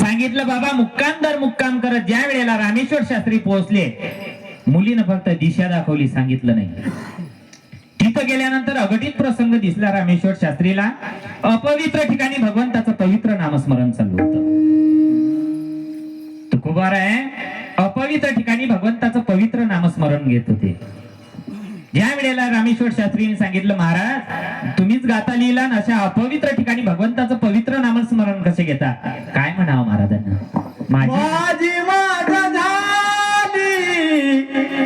सांगितलं बाबा मुक्काम दर मुक्काम करत ज्या वेळेला रामेश्वर शास्त्री पोहोचले, मुलीनं फक्त दिशा दाखवली, सांगितलं नाही. तिथं गेल्यानंतर अघटित प्रसंग दिसला रामेश्वर शास्त्रीला. अपवित्र ठिकाणी भगवंताचं पवित्र नामस्मरण चालू होतं. तुकोबार आहे, अपवित्र ठिकाणी भगवंताचं पवित्र नामस्मरण घेत होते. ज्या वेळेला रामेश्वर शास्त्रीने सांगितलं, महाराज तुम्हीच गाता लिहिला ना, अशा अपवित्र ठिकाणी भगवंताचं पवित्र नामस्मरण कसे घेता? काय म्हणावं महाराजांना? माझी माग झाली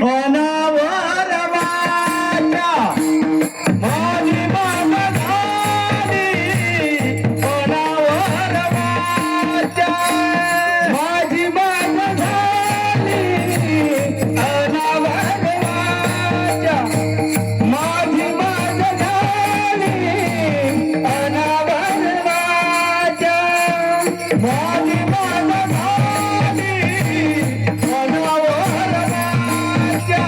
अनावर वाचा, माझी माग झाली अनावर वाचा, माझी माग झाली अनावर वाचा, माझी माग झाली अनावर वाचा, माझी माग झाली अनावर वाचा,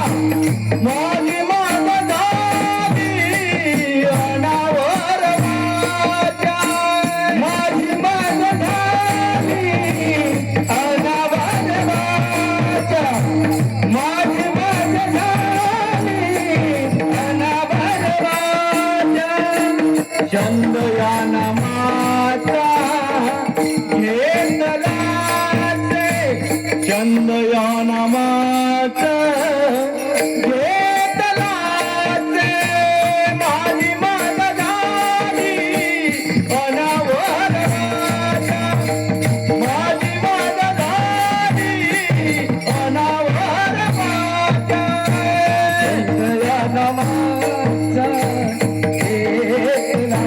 माझी माग झाली अनावर वाचा, माझी माग झाली अनावर वाचा, माझी माग झाली अनावर वाचा. चंद या नामाचा घेतलाचे, चंद या नामाचा घेतलाचे, माझी माग झाली अनावर वाचा, माझी माग झाली अनावर वाचा. चंद या नामाचा घेतला,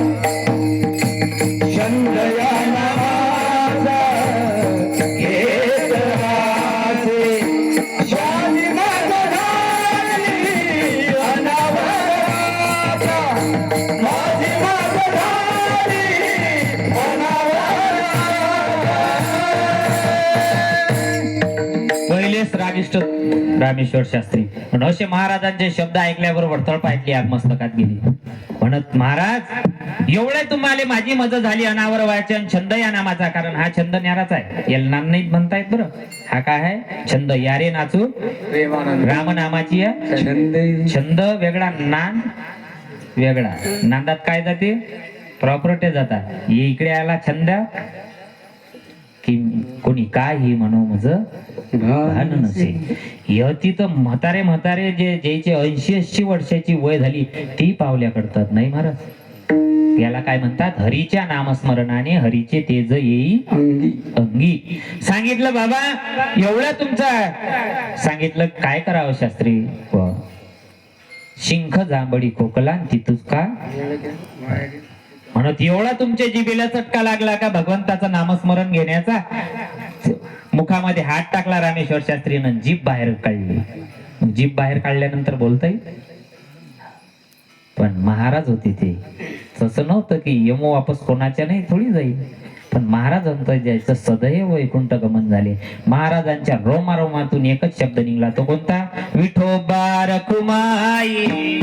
चंद या नामाचा घेतलाचे, माझी माग झाली अनावर वाचा, माझी माग झाली अनावर वाचा. पहिलेच रागिष्ट रामेश्वर शास्त्री पण असे महाराजांचे शब्द ऐकल्याबरोबर तळपायतली आग मस्तकात गेली. म्हणत, महाराज एवढे तुम्हाला माझी मजा झाली अनावर वाचन छंद या नामाचा. कारण हा छंद न्याराच आहे, याला नाम नाही म्हणतायत बरं. हा काय आहे? छंद. यारे नाचू राम नामाची छंद वेगळा, नान वेगळा. नांदात काय जाते? प्रॉपर्टी जातात. इकडे आला छंद की कोणी काही म्हणू मज भान नसे. यती तर म्हातारे म्हातारे जे ज्याचे 80-80 वर्षाची वय झाली ती पावल्या करतात नाही महाराज. याला काय म्हणतात? हरीच्या नामस्मरणाने हरीचे तेज येई अंगी. सांगितलं बाबा एवढं तुमचा सांगितलं, काय करावं शास्त्री? शिंख जांभळी खोकला तिथूच का म्हणत एवढा तुमच्या जिभेला चटका लागला का भगवंताचं नामस्मरण घेण्याचा? मुखामध्ये हात टाकला रामेश्वर शास्त्रीनं, जीभ बाहेर काढली. जीभ बाहेर काढल्यानंतर बोलता येईल, पण महाराज होते ते. तसं नव्हतं की यमो वापस कोणाच्या नाही थोडी जाईल, पण महाराजांचं ज्याचं सदैव वैकुंठ गमन झाले. महाराजांच्या रोमारोमातून एकच शब्द निघला, तो कोणता? विठोबा रखुमाई.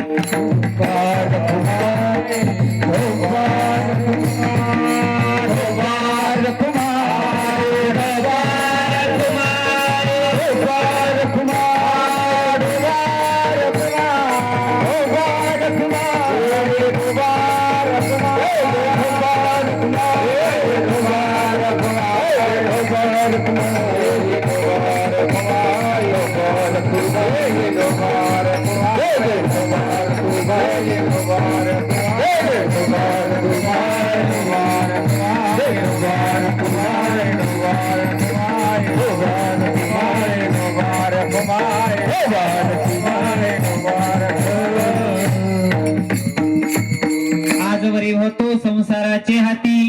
आजवरी होतो संसाराचे हाती,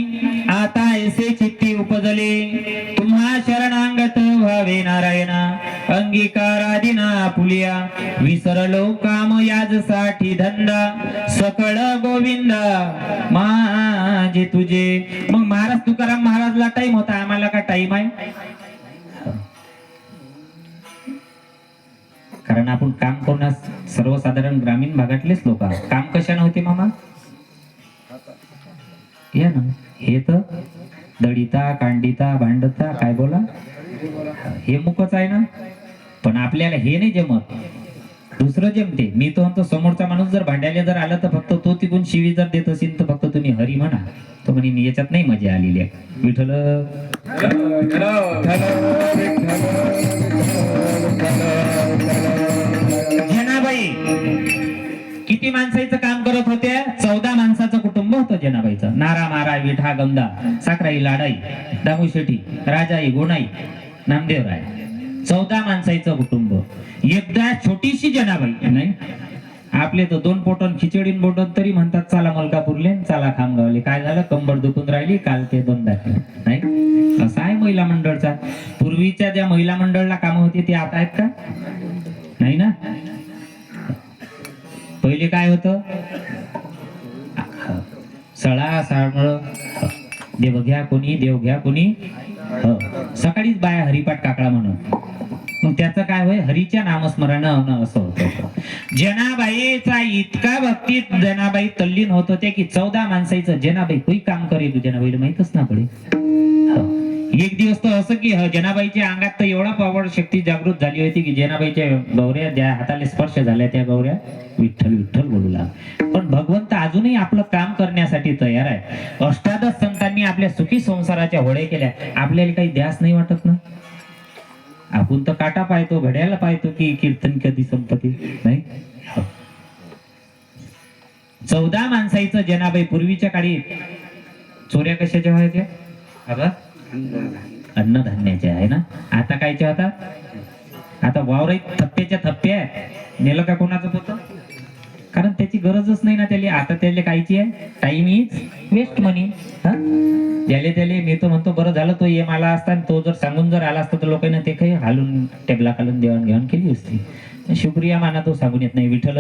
आता ऐसे चित्ती उपजले. तुम्हा शरणांगत व्हावे नारायणा, अंगीकारादिना पुलिया. विसरलो काम याजसाठी धंदा, सकळ गोविंदा माझे तुझे. मग महाराज तुकाराम महाराजला टाइम होता, आम्हाला का टाइम आहे? कारण आपण काम करण्यास सर्वसाधारण ग्रामीण भागातलेच लोक काम कशाने होते मामा? या ना, हे तर दडिता कांडिता भांडता काय बोला, हे मुकच आहे ना. पण आपल्याला हे नाही जमत, दुसरं जमते. मी तो म्हणतो समोरचा माणूस जर भांडायला जर आला तर फक्त तो तिकून शिवी जर देत असेल तर फक्त तुम्ही हरी म्हणा. तो म्हणे याच्यात नाही मजा आलेली आहे. विठ्ठल जनाबाई किती माणसाचं काम करत होत्या? 14 माणसाचं कुटुंब होतं जनाबाईचं. नारा मारा विठा गंदा साखराई लाडाई दामू शेठी राजाई गोणाई नामदेवराय, 14 माणसाचं कुटुंब. एकदा छोटीशी जनाबाई नाही, आपले तर 2 पोटन खिचडीन बोटन तरी म्हणतात चला मलकापूरले चला खामगावले. काय झालं, कंबर दुखून राहिली, काल ते 2 दाखले नाही. असा आहे महिला मंडळचा. पूर्वीच्या ज्या महिला मंडळला कामं होती ते आता आहेत का? नाही ना. पहिले काय होतं, सळा साळमळ देव घ्या कोणी, देव घ्या कोणी. सकाळीच बाया हरिपाठ काकडा म्हणून. मग त्याचं काय होय, हरीच्या नामस्मरण असं होतं. जनाबाईचा इतका भक्तीत जनाबाई तल्लीन होत होते की 14 माणसाचं जनाबाई काही काम करेल जनाबाईला माहितच ना पडे. एक दिवस तर असं की जनाबाईच्या अंगात तर एवढा पॉवर शक्ती जागृत झाली होती की जनाबाईच्या गौऱ्या ज्या हाताला स्पर्श झाल्या त्या गौऱ्या विठ्ठल विठ्ठल बोलू लागल्या. पण भगवंत अजूनही आपलं काम करण्यासाठी तयार आहे. अष्टादश संतांनी आपल्या सुखी संसाराच्या होळे केल्या. आपल्याला काही द्यास नाही वाटत ना. आपण तर काटा पाहतो, घड्याला पाहतो की कीर्तन कधी संपते नाही. 14 माणसाचं जनाबाई. पूर्वीच्या काळी चोऱ्या कशाच्या व्हायच्या? अन्नधान्याच्या आहे ना. आता कायच्या होता? आता वावराई थप्प्याच्या थप्प्या नेलं का कोणाचं होतं, कारण त्याची गरजच नाही ना त्याला. आता त्याला कायची आहे, टाइम इज वेस्ट मनी. त्याले मी तो म्हणतो बरं झालं तो एम आला असता, तो जर सांगून जर आला असता तर लोकांना ते काही हालून टेबला खालून देवाणघेवाण केली असती. शुक्रिया माना तो सांगून येत नाही. विठ्ठल